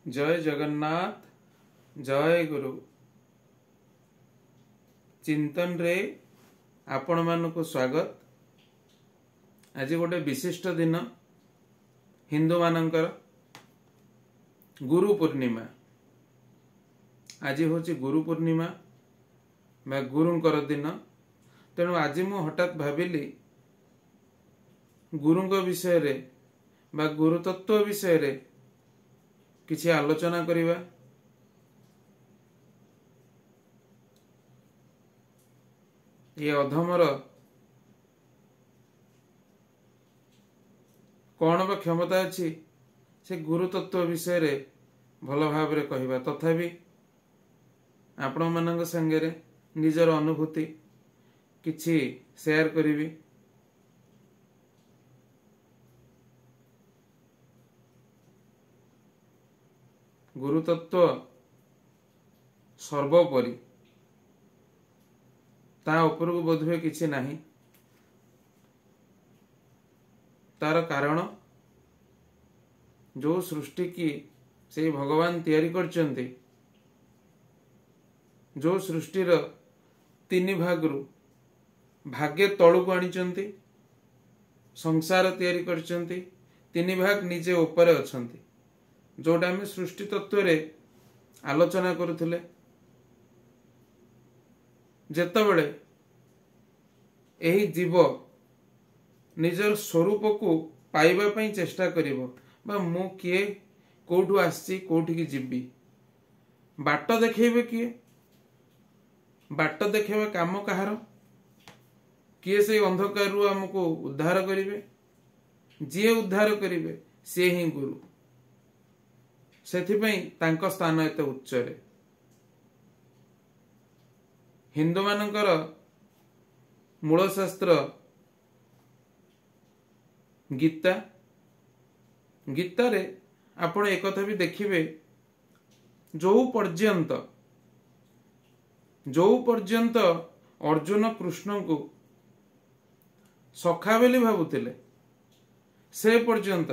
जय जगन्नाथ जय गुरु चिंतन रे आपण मानक स्वागत। आज गोटे विशिष्ट दिन हिंदू मानकर गुरु पूर्णिमा। आज हूँ गुरु पूर्णिमा बा गुरुंकर दिन। तेणु आज मु हठात भाविली गुरुंक विषय रे बा गुरु तत्व विषय रे किछि आलोचना करिवा। ये अधमर कौन बा क्षमता अछि से गुरु तत्व विषय रे भल भाव रे कहिबा। तथापि आपण मानक संगे रे निजर अनुभूति किछि शेयर करिवि। गुरु तत्व सर्वोपरि, ता ऊपर को बोधवे किछि नाही। तार कारण जो सृष्टि की से भगवान तैयारी करचंती, जो सृष्टिर तीन भागरु भाग्य तळु को आनिचंती, संसार तैयारी करचंती, तीन भाग निजे ऊपर अछंती। जोटा में सृष्टि तत्व रे आलोचना करुथिले। जेतबेले एही जीव निजर स्वरूप को पाइबा पई चेष्टा करिवो बा मु किए, कोठु आसी, कोठी की जीवी, बाट देखैबे किए, बाट देखैबे काम कहार, किए से अंधकार रु हमको उद्धार करिवे। जे उद्धार करिवे से ही गुरु। सेथिपई तांको स्थान एते उच्च रे। हिंदू मानकर मूल शास्त्र गीता। गीता रे आपण एक कथा भी देखिबे, जो पर्यंत अर्जुन कृष्ण को सखा बेली भाबुतिले, से पर्यंत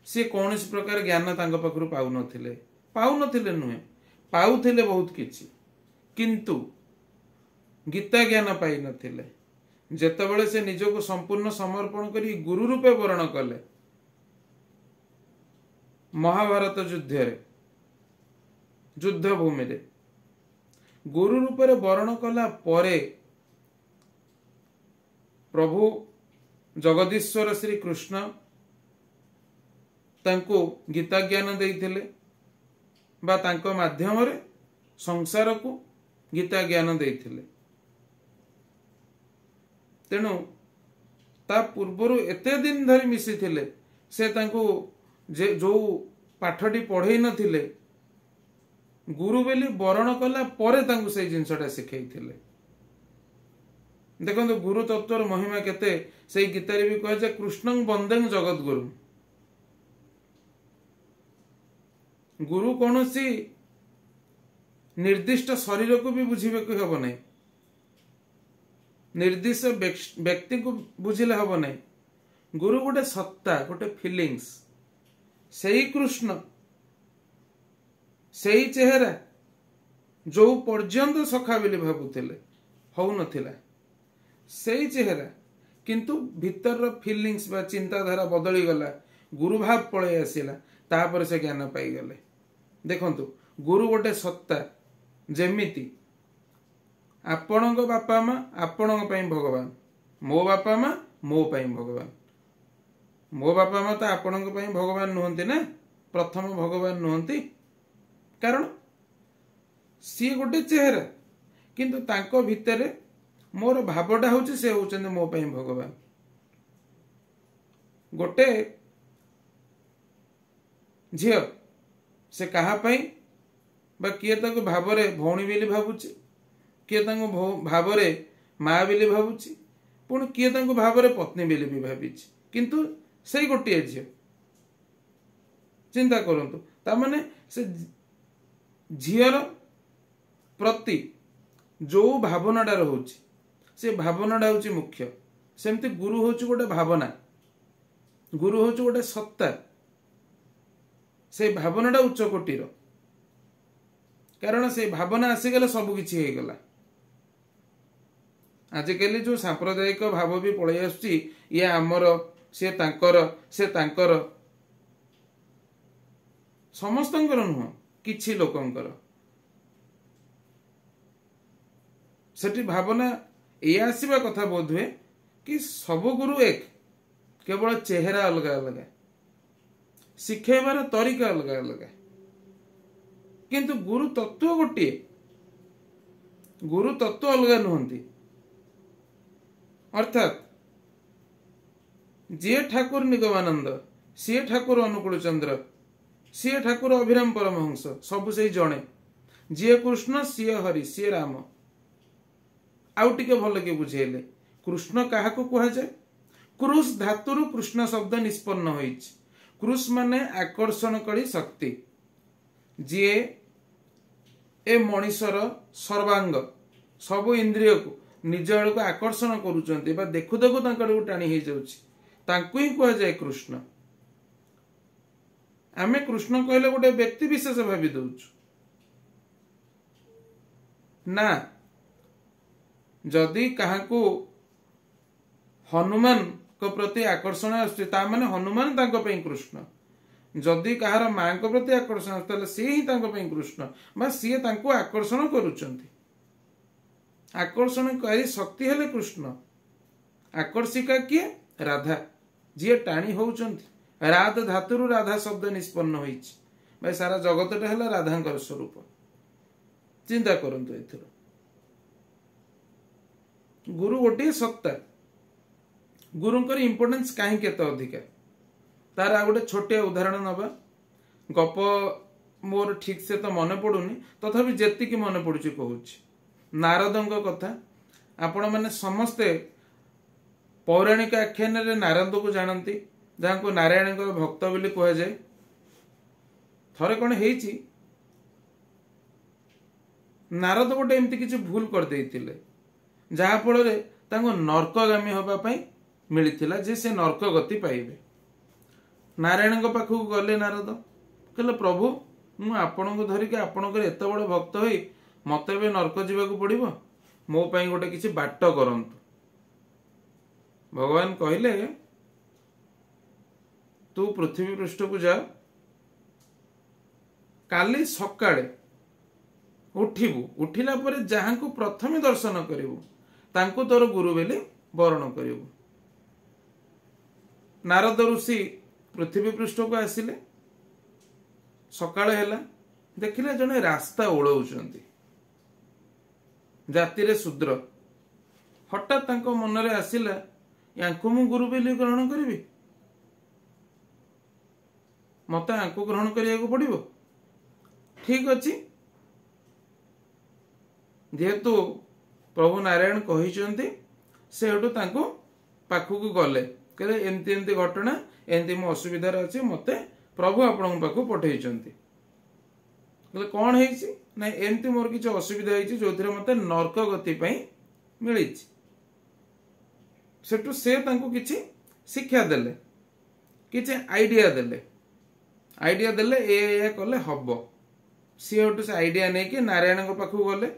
सी कौन प्रकार ज्ञान तांको पाखरु पाउ नथिले नुहे, पाउथिले बहुत किछि, किंतु गीता ज्ञान पाई नथिले। जेतेबेले से निजको संपूर्ण समर्पण करी गुरु रूपे वर्ण कले, महाभारत युद्ध भूमि रे गुरु रूपे वर्ण कला परे प्रभु जगदीश्वर श्री कृष्ण तांको गीता ज्ञान देइथिले बा तांको माध्यम रे संसार को गीता ज्ञान देइथिले। तेणु ता पूर्वरु एते दिन धरी मिसी थिले, से तांको जे जो पाठटी पढ़ेई नथिले, गुरु बेली वर्ण कला परे तांको से जिंसटा सिखैथिले। देखंतु गुरु तत्वर महिमा केते। से गीता रे भी कहे जे कृष्णं वंदें जगत गुरु। गुरु कौन सी निर्दिष्ट शरीर को भी बुझे हम ना, निर्दिष्ट व्यक्ति को बुझिले हम ना। गुरु गोटे सत्ता, गोटे फीलिंग्स, सही कृष्ण, सही चेहरा जो पर्यंत सखा बोली भाबुथिले हौ नथिला, सही चेहरा, किंतु भीतर फीलिंग्स बा चिंताधारा बदली गला, गुरु भाव पळे आसिला, तापर से ज्ञान पाई गले। देखंतु गुरु गोटे सत्ता, जेमिति आपणक बापा माँ आपणक पई भगवान, मो बापा माँ मो पई भगवान। मो बापा माँ तो आपणक पई भगवान नुहंती ना, प्रथम भगवान नुहंती, कारण सी गोटे चेहरा, किंतु तांको भितरे मोर भावटा होची से होचंदी मो पई भगवान। गोटे झियो से कहा पाई बा किए ताको भावरे भौणी बेली भाबुची, किए ताको भावरे माँ बेली भाबुची, पुणी किए ताको भावरे पत्नी बेली भी भाबिची, किंतु से गोटे झियो। चिंता करंतु, ता माने से झियर प्रति जो भावनाटा रहउची, से भावनाटा होची मुख्य। सेमती गुरु होची गोटे भावना, गुरु होची गोटे सत्ता, से भावनाटा उच्च कोटीर कारण से भावना आसीगले सबकिछि ହେଇଗଲା। आजिकल जो सांप्रदायिक भाव भी पलि आसुची ये आमर से तांकर समस्तंकर नुह किछि लोकंकर सेठी भावना ये आसीबा कथा बोध हुए कि सब गुरु एक केवल चेहरा अलग अलग शिखेबार तरीका अलग अलग किंतु गुरु तत्व गोटे गुरु तत्व अलग नुहंती अर्थात जी ठाकुर निगमानंद सी ठाकुर अनुकूल चंद्र सी ठाकुर अभिराम परमहंस सबु से जड़े जी कृष्ण सी हरि सी राम आउ टिके भल के बुझेले कृष्ण क्या कह जाए क्रुश धातुरु कृष्ण शब्द निष्पन्न होइछ क्रुश माने आकर्षणकारी शक्ति जी ए मनीषर सर्वांग सब इंद्रिय को निज आड़ को आकर्षण करुचंती बा देखु देखु तांकर टाणी हो जाउछि तांकु ही कह जाए कृष्ण। आमे कृष्ण कहले गोटे व्यक्ति विशेष भावी दउछु ना जदि काहाकू हनुमान को प्रति आकर्षण आसुछि ता माने हनुमान तांको पई कृष्ण जदि कहार मां को प्रति आकर्षण आसुछि सी ही तांको पई कृष्ण बा सी तांको आकर्षण करुचंती आकर्षणकारी शक्ति हेले कृष्ण आकर्षिका किए राधा जी टाणी होउचंती राध धातुरु राधा शब्द निष्पन्न होइछि भाई सारा जगतटा हेला राधांकर स्वरूप चिंता करंतु एथरो गुरु गोटे सत्ता गुरुंकर इंपोर्टेंस कहीं केते अधिका तार आ गोटे छोटिया उदाहरण नबा गप मोर ठीक से तो मन पड़ुनी तथापि जेति की मन पड़ुछि कहूछि नारदंग कथा आपण माने समस्ते पौराणिक आख्यान रे नारद को जानती जहाँ को नारायण भक्त बोली कह जाए थरे कौन हेची नारद गोटे एमती किसी भूल कर देइतिले जहाँ फल नर्कगामी होगापी मिलता जे से नर्क गति पाइबे नारायण पाखक गले नारद कहले प्रभु मु आपण को धरिक आपणकर एत बड़ भक्त होई मते भी नर्क जीवाकू पड़िबो मो पई गोटे किसी बाट करंतु भगवान कहले तू पृथ्वी पृष्ठ को जा काली सकाळे उठिबु उठिला परे जहाँ को प्रथम दर्शन करिबु तांको तोर गुरु बेले वर्ण करिबु नारद ऋषि पृथ्वी पृष्ठ को आसिले सकाळे हैला देखिले जने रास्ता ओळौचंती जाति रे शूद्र हठात तांको मन रे आसिला यांको मु गुरु बेले ग्रहण करिबि मते यांको ग्रहण करिया को पड़िबो ठीक अछि जेहेतु प्रभु नारायण कहिचंती से हेतु तांको पाखु गले कहले एमती एमती घटना एमती मो असुविधा अच्छी मते प्रभु आपण पाखु पठेइचंती कहले कौन हेइची ना एमती मोर किछ असुविधा हेइची जोथिरे मते नरक गति पई मिलिची सेटु से तांको किछि शिक्षा देले किछि आइडिया देले ए कले हबो सी हेतु से आइडिया नै कि नारायण को पाखु गले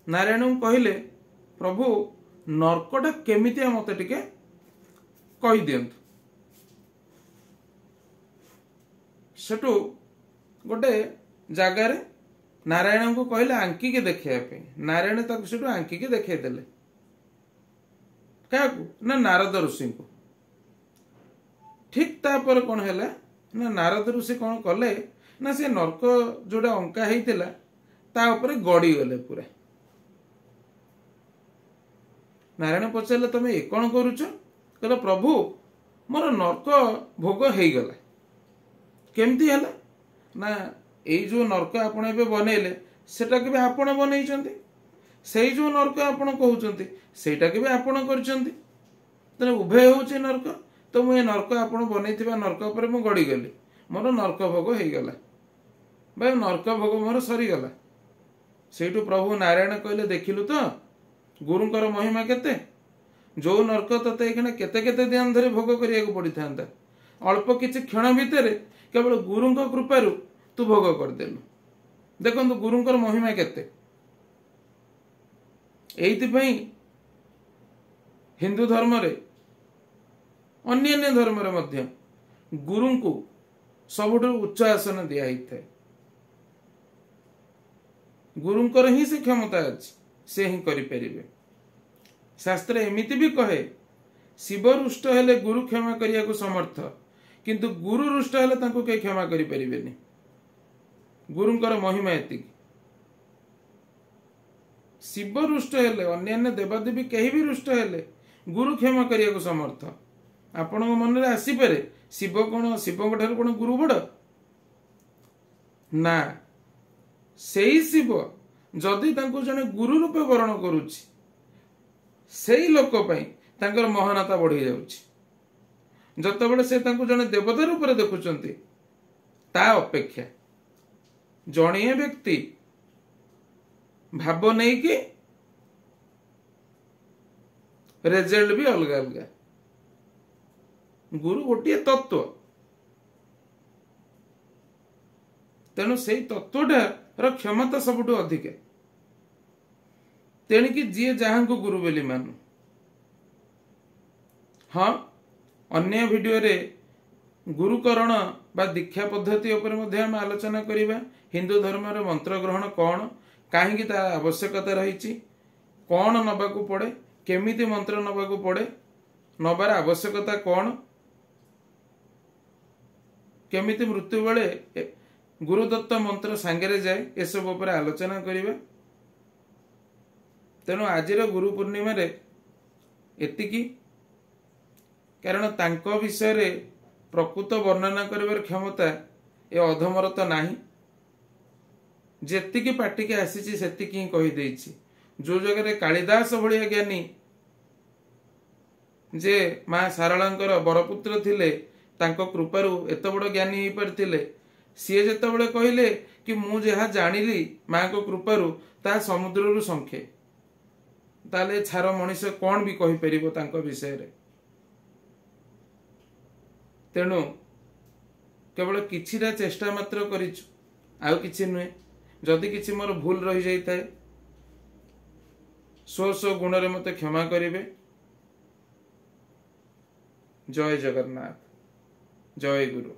नारायण कहले प्रभु नर्कटा केमितिया मते टिके कहि दियंतु सेटु गोटे जगार नारायण को कहले आंकी के देखिया पे नारायण तक सेटु आंकी के देखे देले काकू ना नारद ऋषि को ठीक तापर कौन है ना नारद ऋषि कौन कले ना से नर्क जोड़ा अंका होता ता ऊपर गड़ी गले पूरा नारायण पचारे तुम ये कौन करुच कहले प्रभु मोर नर्क भोग हो गला केमती है ना ये जो नर्क आपण एबे बनैले सेटा के आपण बनैचंती से जो नर्क आपण कहउचंती सेटा के आपण करचंती तने उभय होचे नर्क तो मु नर्क आपण बनैथिबा नर्क ऊपर मु गड़ी गली मोर नर्क भोग हो गला भाई नर्क भोग मोर सरी गला सेठु प्रभु नारायण कहले देखिलु तो गुरुंकर महिमा केते जो नर्क तते एखने केते केते दिन धरे भोग करिया को पड़ी थांता अल्प किछि क्षण भितर केवल गुरुଙ୍କ कृपारू तू भोग करदेलु। देखंतु गुरुଙ୍କର महिमा केते। एइथिपई हिंदू धर्म रे अन्य धर्म रे मध्य गुरुଙ୍କୁ सबुठ उच्च आसन दिया हिते। गुरुଙ୍କର ही से क्षमता अछि, से ही करि परिबे। शास्त्र एमिति भी कहे शिव रुष्ट हेले गुरु क्षमा करिया को समर्थ, किंतु गुरु रुष्ट हेले तांको के क्षमा करि परिबेनी। गुरुଙ୍କର महिमा एतिक। शिव रुष्ट हेले अन्य देवादेवी कहीं भी रुष्ट हेले गुरु क्षमा करिया को समर्थ। आपण मन रे आसी पारे शिव कोन शिव ठार कोन गुरु बड़ ना, सेई शिव जदि तांको जने गुरु रूपे वर्ण करूछि सेई लोक पई तांकर महानता बढ़ी जाउछि। जतबेले से तांको जने देवता रूप रे देखुचंती ता अपेक्षा जणिए व्यक्ति भाव नहीं कि रिजल्ट भी अलग अलग। गुरु गोटे तत्व, तेणु से तत्वटार क्षमता सबुठु अधिक। तेणिकी जी जहां को गुरु बोली मानु। हाँ, अन्य वीडियो रे गुरुकरण बा दीक्षा पद्धति उपर मध्ये हम आलोचना करिबा। हिंदू धर्म रे मंत्र ग्रहण कौन, काहेकि ता आवश्यकता रही, कौन नबाकू पड़े, केमिति मंत्र नबाकू पड़े, नबार आवश्यकता कौन, केमिति मृत्यु बेले गुरुदत्त मंत्र सांगरे जाए, ए सब उपर आलोचना करिबा। तेणु आजिर गुरु पूर्णिमा रे एतिकी, कारण तांको विषय रे प्रकृत वर्णना करिवार क्षमता ए अधमर तो नाही। जेतिकी पाटी के आसीची सेतिकी ही कहि देइछि। जो जगह रे कालिदास भलिया ज्ञानी जे मां सारळांकर बरपुत्र थिले, तांको कृपारू एत बड़ ज्ञानी होई परथिले, सी जेतेबेले कहिले कि मु जहा जानिली मां को कृपारू ता समुद्र रु संखे, ताले छार मनुष्य कौन भी कहि परिबो तांको विषय रे। तेणु केवल किछिरा चेष्टा मात्र करिछु, आउ किछि नुहे। जदि किछि मोर भूल रही जाई थाए स्व गुण रे मते क्षमा करिवे। जय जगन्नाथ, जय गुरु।